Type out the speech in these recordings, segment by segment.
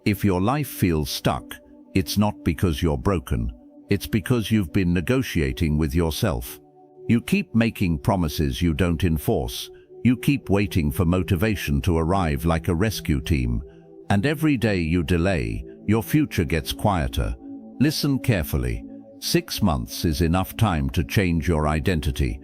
If your life feels stuck, it's not because you're broken. It's because you've been negotiating with yourself. You keep making promises you don't enforce. You keep waiting for motivation to arrive like a rescue team. And every day you delay, your future gets quieter. Listen carefully. 6 months is enough time to change your identity.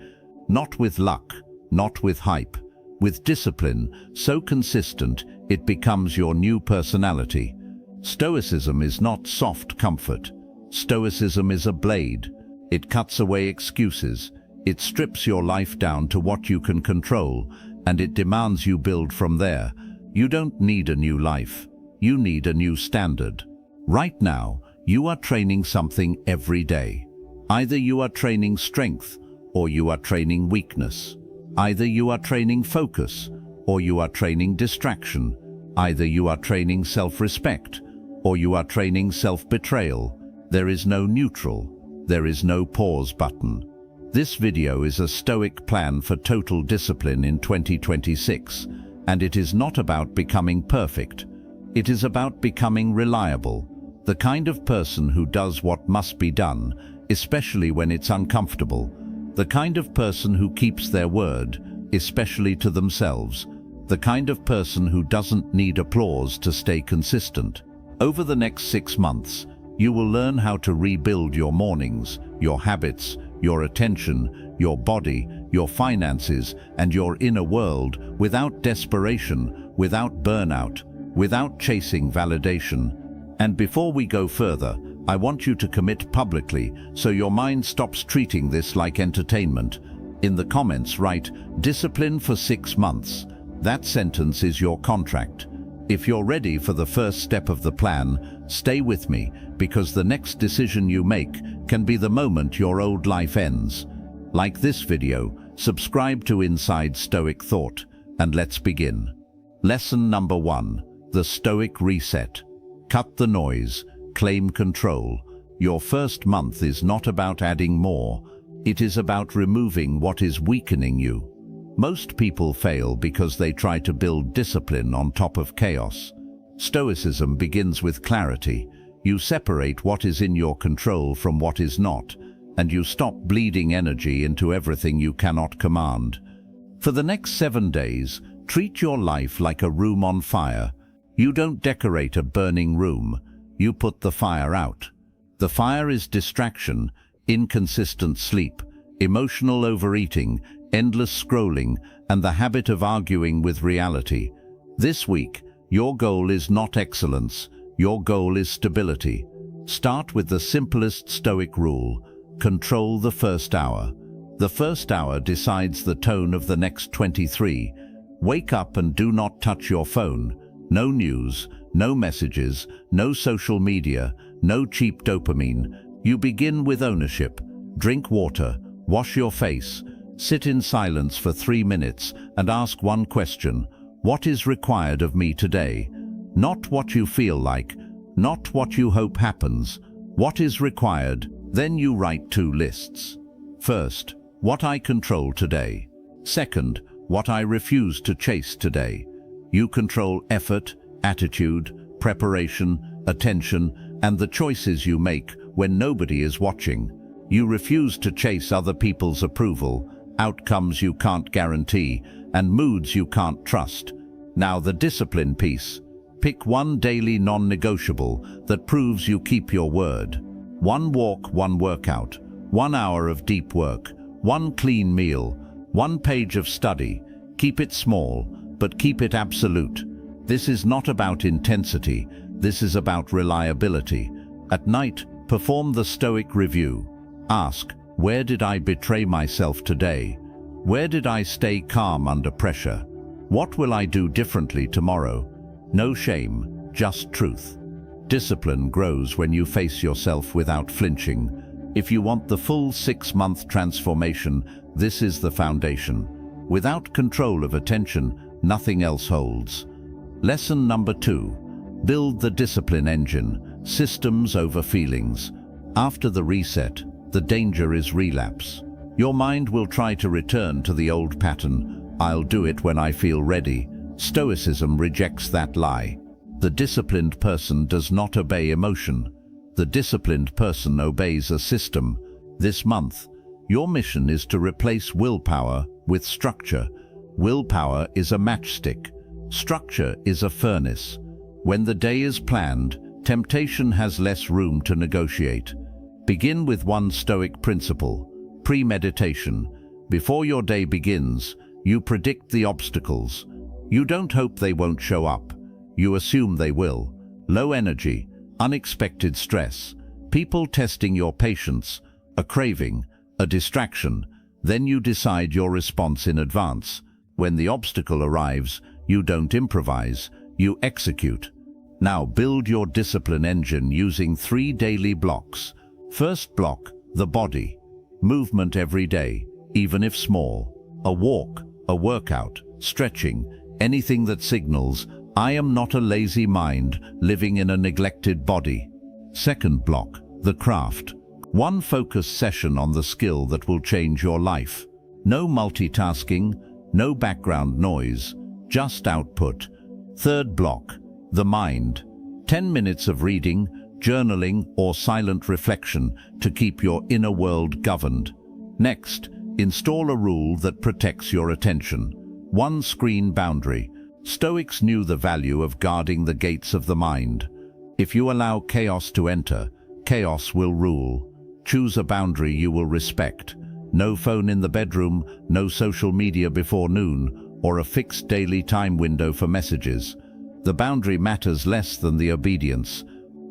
Not with luck, not with hype. With discipline, so consistent, it becomes your new personality. Stoicism is not soft comfort. Stoicism is a blade. It cuts away excuses. It strips your life down to what you can control, and it demands you build from there. You don't need a new life. You need a new standard. Right now, you are training something every day. Either you are training strength, or you are training weakness. Either you are training focus, or you are training distraction. Either you are training self-respect, or you are training self-betrayal. There is no neutral. There is no pause button. This video is a Stoic plan for total discipline in 2026, and it is not about becoming perfect. It is about becoming reliable, the kind of person who does what must be done, especially when it's uncomfortable. The kind of person who keeps their word, especially to themselves. The kind of person who doesn't need applause to stay consistent. Over the next 6 months, you will learn how to rebuild your mornings, your habits, your attention, your body, your finances, and your inner world without desperation, without burnout, without chasing validation. And before we go further, I want you to commit publicly so your mind stops treating this like entertainment. In the comments write, "Discipline for 6 months." That sentence is your contract. If you're ready for the first step of the plan, stay with me, because the next decision you make can be the moment your old life ends. Like this video, subscribe to Inside Stoic Thought, and let's begin. Lesson number 1, the Stoic Reset. Cut the noise, claim control. Your first month is not about adding more. It is about removing what is weakening you. Most people fail because they try to build discipline on top of chaos. Stoicism begins with clarity. You separate what is in your control from what is not, and you stop bleeding energy into everything you cannot command. For the next 7 days, treat your life like a room on fire. You don't decorate a burning room. You put the fire out. The fire is distraction, inconsistent sleep, emotional overeating, endless scrolling, and the habit of arguing with reality. This week, your goal is not excellence. Your goal is stability. Start with the simplest Stoic rule. Control the first hour. The first hour decides the tone of the next 23. Wake up and do not touch your phone. No news, no messages, no social media, no cheap dopamine. You begin with ownership. Drink water, wash your face, sit in silence for 3 minutes and ask one question. What is required of me today? Not what you feel like, not what you hope happens. What is required? Then you write 2 lists. First, what I control today. Second, what I refuse to chase today. You control effort, attitude, preparation, attention, and the choices you make when nobody is watching. You refuse to chase other people's approval, outcomes you can't guarantee, and moods you can't trust. Now the discipline piece. Pick one daily non-negotiable that proves you keep your word. 1 walk, 1 workout, 1 hour of deep work, 1 clean meal, 1 page of study. Keep it small, but keep it absolute. This is not about intensity. This is about reliability. At night, perform the Stoic review. Ask, where did I betray myself today? Where did I stay calm under pressure? What will I do differently tomorrow? No shame, just truth. Discipline grows when you face yourself without flinching. If you want the full 6-month transformation, this is the foundation. Without control of attention, nothing else holds. Lesson number 2. Build the discipline engine. Systems over feelings. After the reset, the danger is relapse. Your mind will try to return to the old pattern. I'll do it when I feel ready. Stoicism rejects that lie. The disciplined person does not obey emotion. The disciplined person obeys a system. This month, your mission is to replace willpower with structure. Willpower is a matchstick. Structure is a furnace. When the day is planned, temptation has less room to negotiate. Begin with one Stoic principle: premeditation. Before your day begins, you predict the obstacles. You don't hope they won't show up. You assume they will. Low energy, unexpected stress, people testing your patience, a craving, a distraction. Then you decide your response in advance. When the obstacle arrives, you don't improvise, you execute. Now build your discipline engine using 3 daily blocks. First block, the body. Movement every day, even if small. A walk, a workout, stretching, anything that signals, I am not a lazy mind living in a neglected body. Second block, the craft. One focused session on the skill that will change your life. No multitasking, no background noise, just output. Third block, the mind. 10 minutes of reading, journaling, or silent reflection to keep your inner world governed. Next, install a rule that protects your attention. One screen boundary. Stoics knew the value of guarding the gates of the mind. If you allow chaos to enter, chaos will rule. Choose a boundary you will respect. No phone in the bedroom, no social media before noon, or a fixed daily time window for messages. The boundary matters less than the obedience.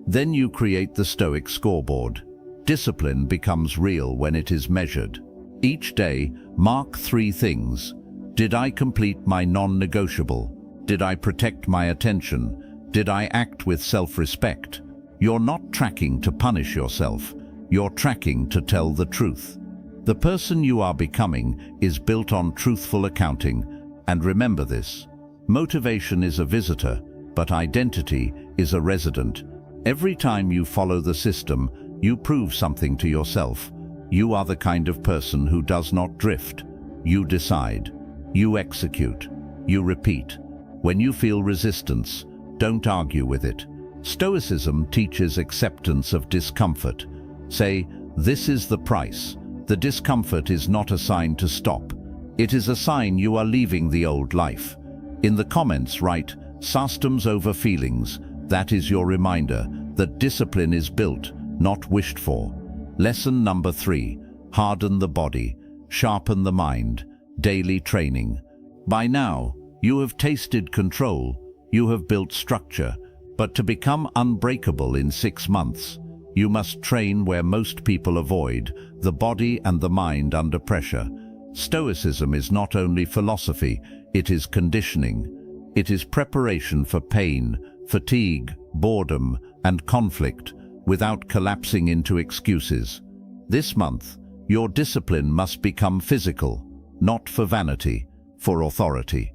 Then you create the Stoic scoreboard. Discipline becomes real when it is measured. Each day, mark 3 things. Did I complete my non-negotiable? Did I protect my attention? Did I act with self-respect? You're not tracking to punish yourself. You're tracking to tell the truth. The person you are becoming is built on truthful accounting. And remember this: motivation is a visitor, but identity is a resident. Every time you follow the system, you prove something to yourself. You are the kind of person who does not drift. You decide. You execute. You repeat. When you feel resistance, don't argue with it. Stoicism teaches acceptance of discomfort. Say, this is the price. The discomfort is not a sign to stop. It is a sign you are leaving the old life. In the comments write, systems over feelings. That is your reminder that discipline is built, not wished for. Lesson number 3, harden the body, sharpen the mind, daily training. By now, you have tasted control, you have built structure, but to become unbreakable in 6 months, you must train where most people avoid, the body and the mind under pressure. Stoicism is not only philosophy, it is conditioning. It is preparation for pain, fatigue, boredom, and conflict, without collapsing into excuses. This month, your discipline must become physical, not for vanity, for authority.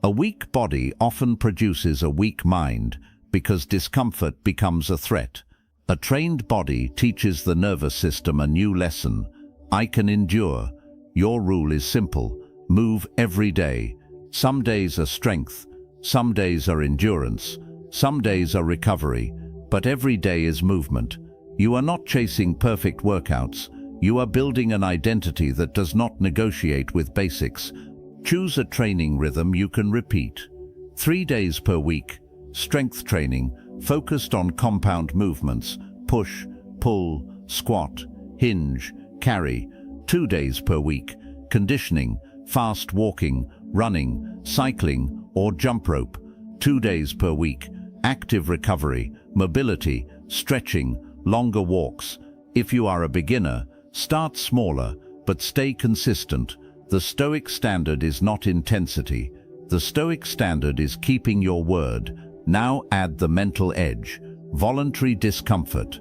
A weak body often produces a weak mind because discomfort becomes a threat. A trained body teaches the nervous system a new lesson. I can endure. Your rule is simple. Move every day. Some days are strength, some days are endurance, some days are recovery, but every day is movement. You are not chasing perfect workouts. You are building an identity that does not negotiate with basics. Choose a training rhythm you can repeat. 3 days per week. Strength training, focused on compound movements, push, pull, squat, hinge, carry. 2 days per week. Conditioning, fast walking, running, cycling, or jump rope. 2 days per week. Active recovery, mobility, stretching, longer walks. If you are a beginner, start smaller, but stay consistent. The Stoic standard is not intensity. The Stoic standard is keeping your word. Now add the mental edge, voluntary discomfort.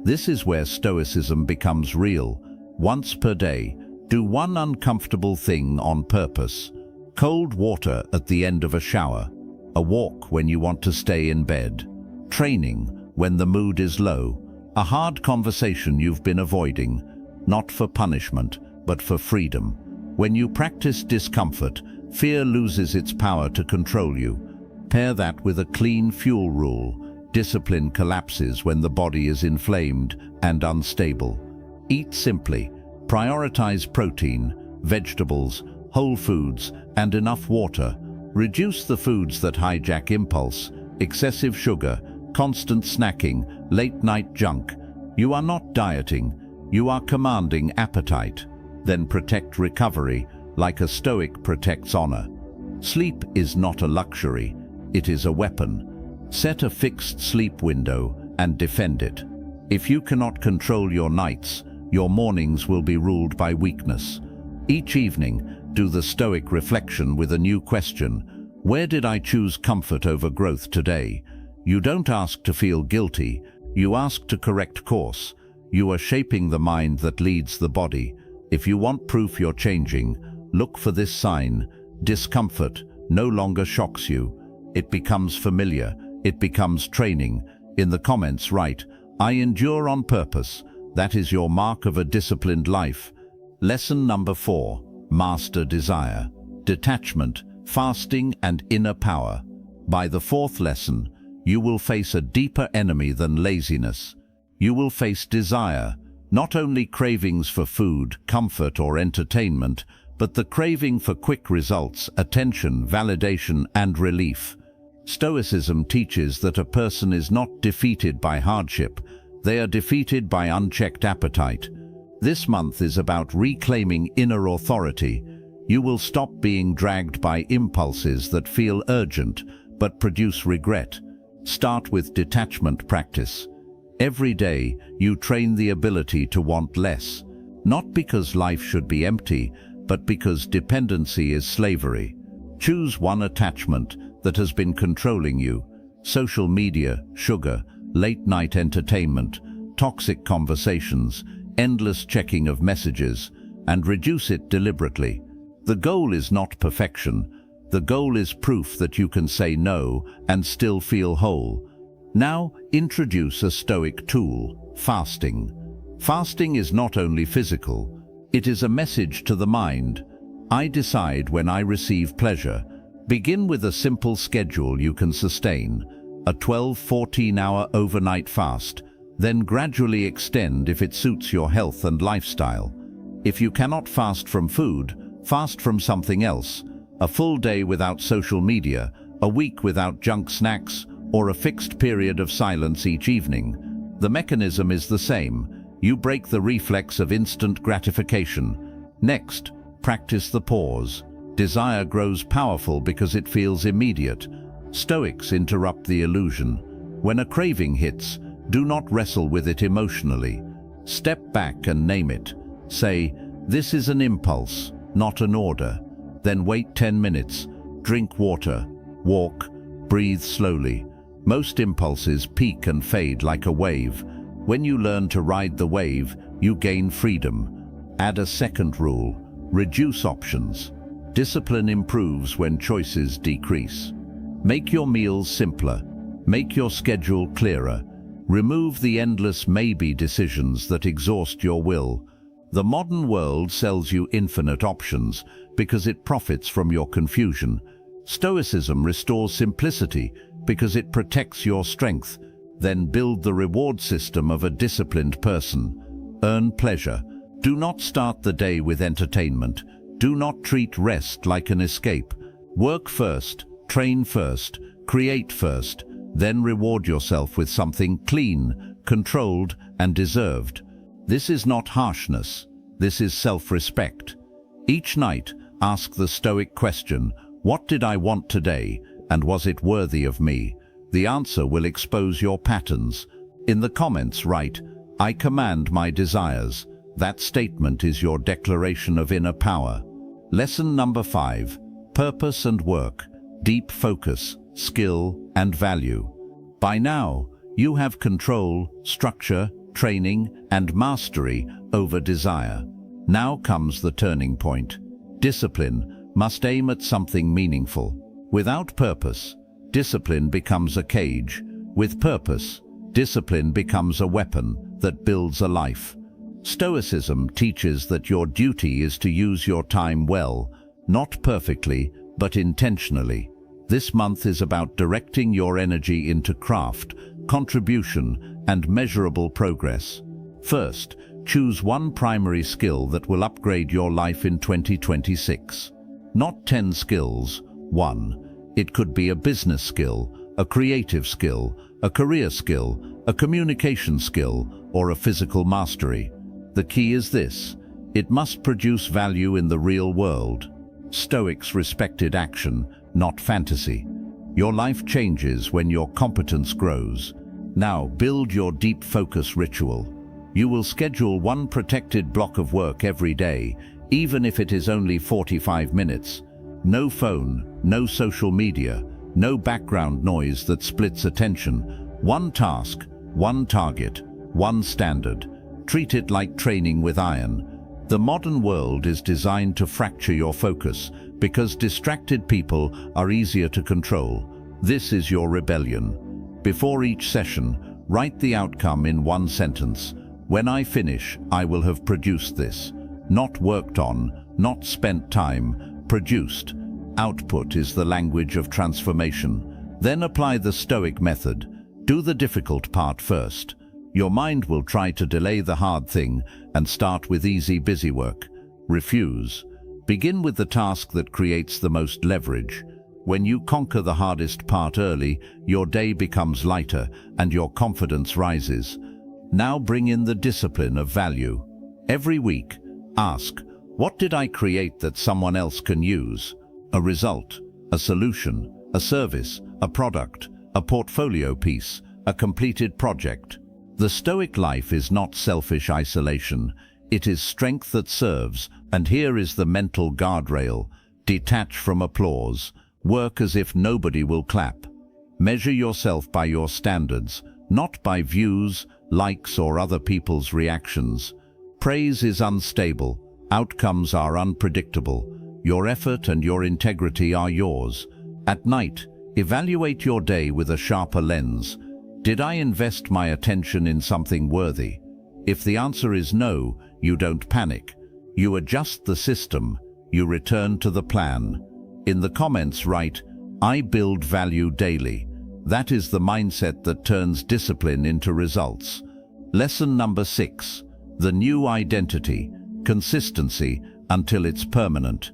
This is where Stoicism becomes real. Once per day, do one uncomfortable thing on purpose. Cold water at the end of a shower. A walk when you want to stay in bed. Training when the mood is low. A hard conversation you've been avoiding, not for punishment, but for freedom. When you practice discomfort, fear loses its power to control you. Pair that with a clean fuel rule. Discipline collapses when the body is inflamed and unstable. Eat simply. Prioritize protein, vegetables, whole foods, and enough water. Reduce the foods that hijack impulse, excessive sugar, constant snacking, late-night junk. You are not dieting, you are commanding appetite. Then protect recovery, like a Stoic protects honor. Sleep is not a luxury, it is a weapon. Set a fixed sleep window and defend it. If you cannot control your nights, your mornings will be ruled by weakness. Each evening, do the Stoic reflection with a new question. Where did I choose comfort over growth today? You don't ask to feel guilty, you ask to correct course. You are shaping the mind that leads the body. If you want proof you're changing, look for this sign. Discomfort no longer shocks you. It becomes familiar. It becomes training. In the comments write, I endure on purpose. That is your mark of a disciplined life. Lesson number 4. Master desire. Detachment, fasting, and inner power. By the 4th lesson, you will face a deeper enemy than laziness. You will face desire, not only cravings for food, comfort, or entertainment, but the craving for quick results, attention, validation, and relief. Stoicism teaches that a person is not defeated by hardship, they are defeated by unchecked appetite. This month is about reclaiming inner authority. You will stop being dragged by impulses that feel urgent but produce regret. Start with detachment practice. Every day, you train the ability to want less, not because life should be empty, but because dependency is slavery. Choose one attachment that has been controlling you: social media, sugar, late-night entertainment, toxic conversations, endless checking of messages, and reduce it deliberately. The goal is not perfection. The goal is proof that you can say no and still feel whole. Now, introduce a Stoic tool: fasting. Fasting is not only physical, it is a message to the mind. I decide when I receive pleasure. Begin with a simple schedule you can sustain, a 12-14-hour overnight fast, then gradually extend if it suits your health and lifestyle. If you cannot fast from food, fast from something else. A full day without social media, a week without junk snacks, or a fixed period of silence each evening. The mechanism is the same. You break the reflex of instant gratification. Next, practice the pause. Desire grows powerful because it feels immediate. Stoics interrupt the illusion. When a craving hits, do not wrestle with it emotionally. Step back and name it. Say, this is an impulse, not an order. Then wait 10 minutes. Drink water. Walk. Breathe slowly. Most impulses peak and fade like a wave. When you learn to ride the wave, you gain freedom. Add a second rule: reduce options. Discipline improves when choices decrease. Make your meals simpler. Make your schedule clearer. Remove the endless maybe decisions that exhaust your will. The modern world sells you infinite options because it profits from your confusion. Stoicism restores simplicity because it protects your strength. Then build the reward system of a disciplined person. Earn pleasure. Do not start the day with entertainment. Do not treat rest like an escape. Work first, train first, create first, then reward yourself with something clean, controlled, and deserved. This is not harshness. This is self-respect. Each night, ask the Stoic question: what did I want today, and was it worthy of me? The answer will expose your patterns. In the comments write, I command my desires. That statement is your declaration of inner power. Lesson number 5. Purpose and work. Deep focus, skill, and value. By now, you have control, structure, training, and mastery over desire. Now comes the turning point. Discipline must aim at something meaningful. Without purpose, discipline becomes a cage. With purpose, discipline becomes a weapon that builds a life. Stoicism teaches that your duty is to use your time well, not perfectly, but intentionally. This month is about directing your energy into craft, contribution, and measurable progress. First, choose one primary skill that will upgrade your life in 2026. Not 10 skills, one. It could be a business skill, a creative skill, a career skill, a communication skill, or a physical mastery. The key is this: it must produce value in the real world. Stoics respected action, not fantasy. Your life changes when your competence grows. Now build your deep focus ritual. You will schedule one protected block of work every day, even if it is only 45 minutes. No phone, no social media, no background noise that splits attention. One task, one target, one standard. Treat it like training with iron. The modern world is designed to fracture your focus because distracted people are easier to control. This is your rebellion. Before each session, write the outcome in one sentence. When I finish, I will have produced this. Not worked on, not spent time, produced. Output is the language of transformation. Then apply the Stoic method. Do the difficult part first. Your mind will try to delay the hard thing and start with easy busy work. Refuse. Begin with the task that creates the most leverage. When you conquer the hardest part early, your day becomes lighter and your confidence rises. Now bring in the discipline of value. Every week, ask, what did I create that someone else can use? A result, a solution, a service, a product, a portfolio piece, a completed project. The Stoic life is not selfish isolation. It is strength that serves, and here is the mental guardrail. Detach from applause. Work as if nobody will clap. Measure yourself by your standards, not by views, likes, or other people's reactions. Praise is unstable. Outcomes are unpredictable. Your effort and your integrity are yours. At night, evaluate your day with a sharper lens. Did I invest my attention in something worthy? If the answer is no, you don't panic. You adjust the system. You return to the plan. In the comments write, I build value daily. That is the mindset that turns discipline into results. Lesson number 6. The new identity. Consistency until it's permanent.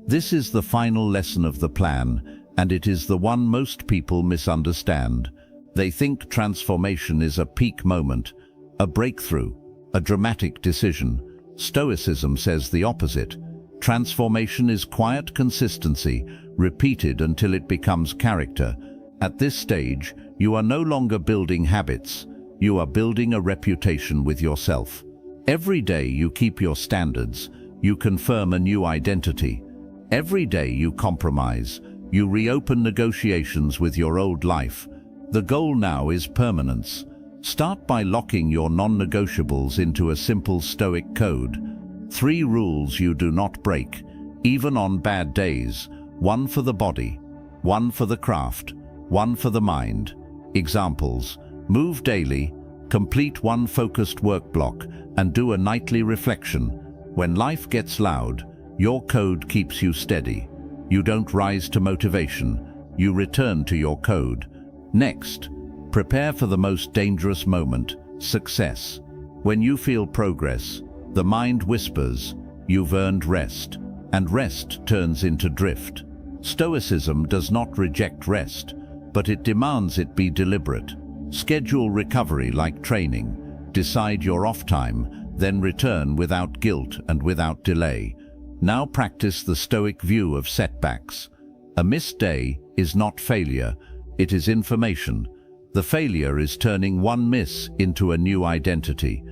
This is the final lesson of the plan, and it is the one most people misunderstand. They think transformation is a peak moment, a breakthrough, a dramatic decision. Stoicism says the opposite. Transformation is quiet consistency, repeated until it becomes character. At this stage, you are no longer building habits. You are building a reputation with yourself. Every day you keep your standards, you confirm a new identity. Every day you compromise, you reopen negotiations with your old life. The goal now is permanence. Start by locking your non-negotiables into a simple Stoic code. 3 rules you do not break, even on bad days. 1 for the body, 1 for the craft, 1 for the mind. Examples: move daily, complete 1 focused work block, and do a nightly reflection. When life gets loud, your code keeps you steady. You don't rise to motivation, you return to your code. Next, prepare for the most dangerous moment, success. When you feel progress, the mind whispers, you've earned rest, and rest turns into drift. Stoicism does not reject rest, but it demands it be deliberate. Schedule recovery like training. Decide your off time, then return without guilt and without delay. Now practice the Stoic view of setbacks. A missed day is not failure, it is information. The failure is turning one miss into a new identity.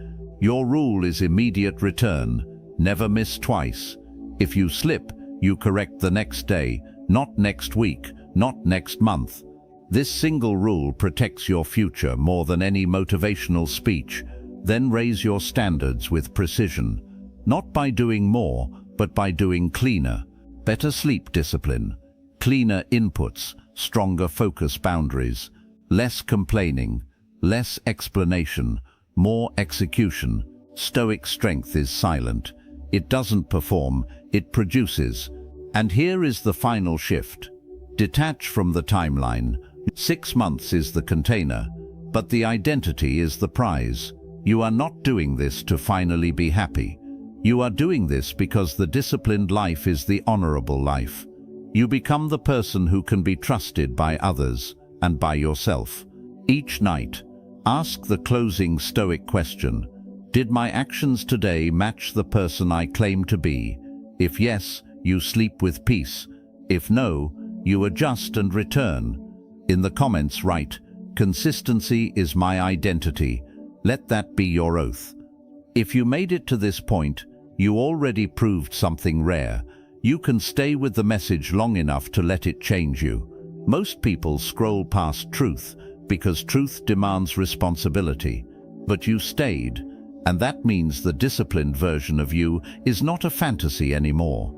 Your rule is immediate return, never miss twice. If you slip, you correct the next day, not next week, not next month. This single rule protects your future more than any motivational speech. Then raise your standards with precision, not by doing more, but by doing cleaner. Better sleep discipline, cleaner inputs, stronger focus boundaries, less complaining, less explanation, more execution. Stoic strength is silent. It doesn't perform, it produces. And here is the final shift. Detach from the timeline. 6 months is the container, but the identity is the prize. You are not doing this to finally be happy. You are doing this because the disciplined life is the honorable life. You become the person who can be trusted by others and by yourself. Each night, ask the closing Stoic question: did my actions today match the person I claim to be? If yes, you sleep with peace. If no, you adjust and return. In the comments write, "Consistency is my identity." Let that be your oath. If you made it to this point, you already proved something rare. You can stay with the message long enough to let it change you. Most people scroll past truth because truth demands responsibility. But you stayed, and that means the disciplined version of you is not a fantasy anymore.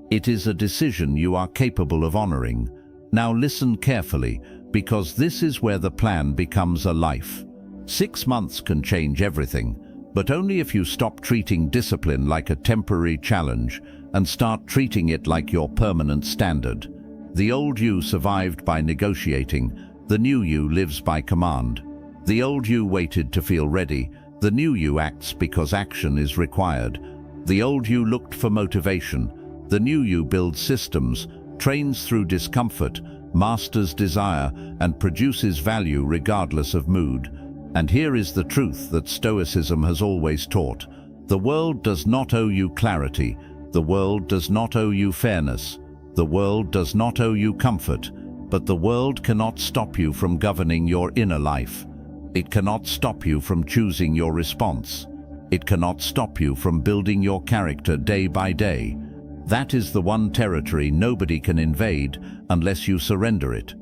It is a decision you are capable of honoring. Now listen carefully, because this is where the plan becomes a life. 6 months can change everything, but only if you stop treating discipline like a temporary challenge and start treating it like your permanent standard. The old you survived by negotiating, the new you lives by command. The old you waited to feel ready, the new you acts because action is required. The old you looked for motivation, the new you builds systems, trains through discomfort, masters desire, and produces value regardless of mood. And here is the truth that Stoicism has always taught. The world does not owe you clarity. The world does not owe you fairness. The world does not owe you comfort. But the world cannot stop you from governing your inner life. It cannot stop you from choosing your response. It cannot stop you from building your character day by day. That is the one territory nobody can invade unless you surrender it.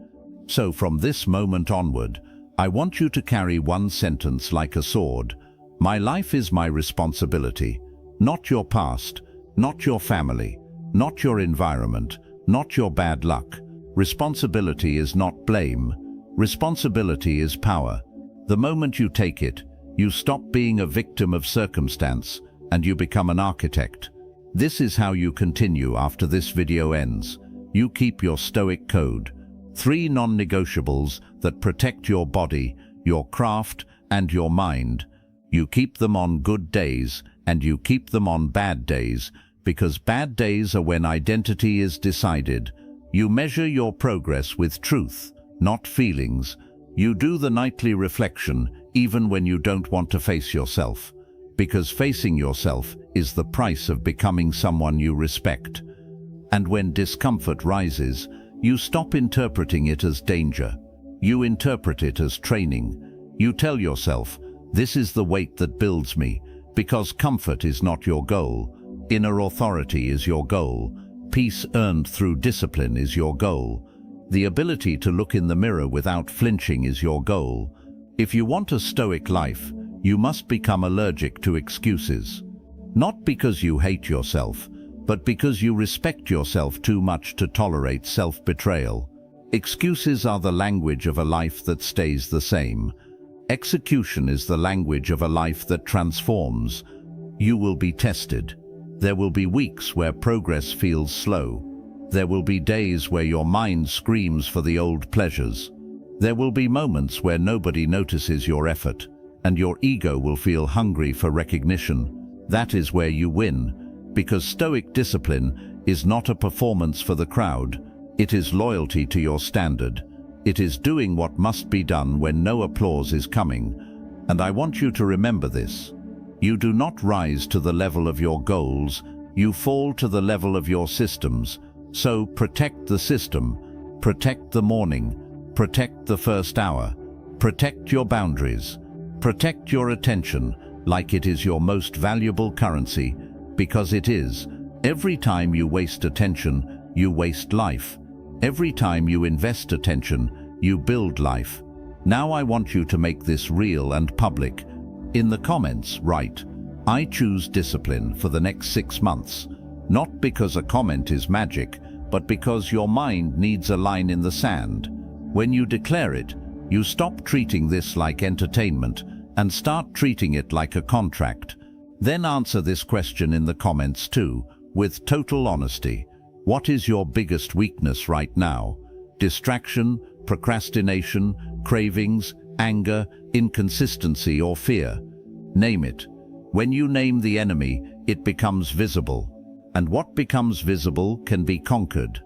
So from this moment onward, I want you to carry one sentence like a sword. My life is my responsibility, not your past, not your family, not your environment, not your bad luck. Responsibility is not blame. Responsibility is power. The moment you take it, you stop being a victim of circumstance and you become an architect. This is how you continue after this video ends. You keep your Stoic code. 3 non-negotiables that protect your body, your craft, and your mind. You keep them on good days, and you keep them on bad days, because bad days are when identity is decided. You measure your progress with truth, not feelings. You do the nightly reflection, even when you don't want to face yourself, because facing yourself is the price of becoming someone you respect. And when discomfort rises, you stop interpreting it as danger. You interpret it as training. You tell yourself, this is the weight that builds me, because comfort is not your goal. Inner authority is your goal. Peace earned through discipline is your goal. The ability to look in the mirror without flinching is your goal. If you want a Stoic life, you must become allergic to excuses. Not because you hate yourself, but because you respect yourself too much to tolerate self-betrayal. Excuses are the language of a life that stays the same. Execution is the language of a life that transforms. You will be tested. There will be weeks where progress feels slow. There will be days where your mind screams for the old pleasures. There will be moments where nobody notices your effort, and your ego will feel hungry for recognition. That is where you win. Because Stoic discipline is not a performance for the crowd. It is loyalty to your standard. It is doing what must be done when no applause is coming. And I want you to remember this. You do not rise to the level of your goals. You fall to the level of your systems. So protect the system. Protect the morning. Protect the first hour. Protect your boundaries. Protect your attention like it is your most valuable currency. Because it is. Every time you waste attention, you waste life. Every time you invest attention, you build life. Now I want you to make this real and public. In the comments, write, I choose discipline for the next 6 months. Not because a comment is magic, but because your mind needs a line in the sand. When you declare it, you stop treating this like entertainment and start treating it like a contract. Then answer this question in the comments too, with total honesty. What is your biggest weakness right now? Distraction, procrastination, cravings, anger, inconsistency or fear. Name it. When you name the enemy, it becomes visible. And what becomes visible can be conquered.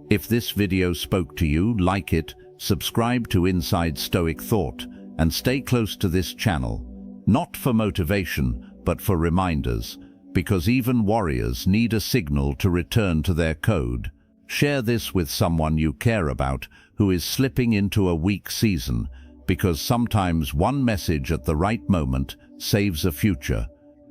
If this video spoke to you, like it, subscribe to Inside Stoic Thought, and stay close to this channel. Not for motivation, but for reminders, because even warriors need a signal to return to their code. Share this with someone you care about who is slipping into a weak season, because sometimes one message at the right moment saves a future.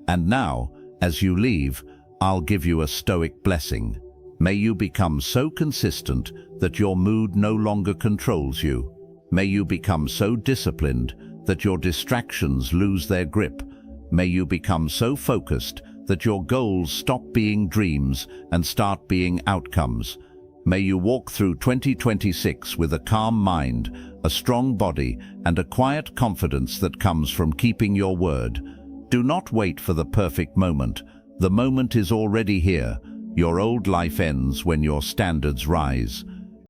And now, as you leave, I'll give you a Stoic blessing. May you become so consistent that your mood no longer controls you. May you become so disciplined that your distractions lose their grip. May you become so focused that your goals stop being dreams and start being outcomes. May you walk through 2026 with a calm mind, a strong body, and a quiet confidence that comes from keeping your word. Do not wait for the perfect moment. The moment is already here. Your old life ends when your standards rise.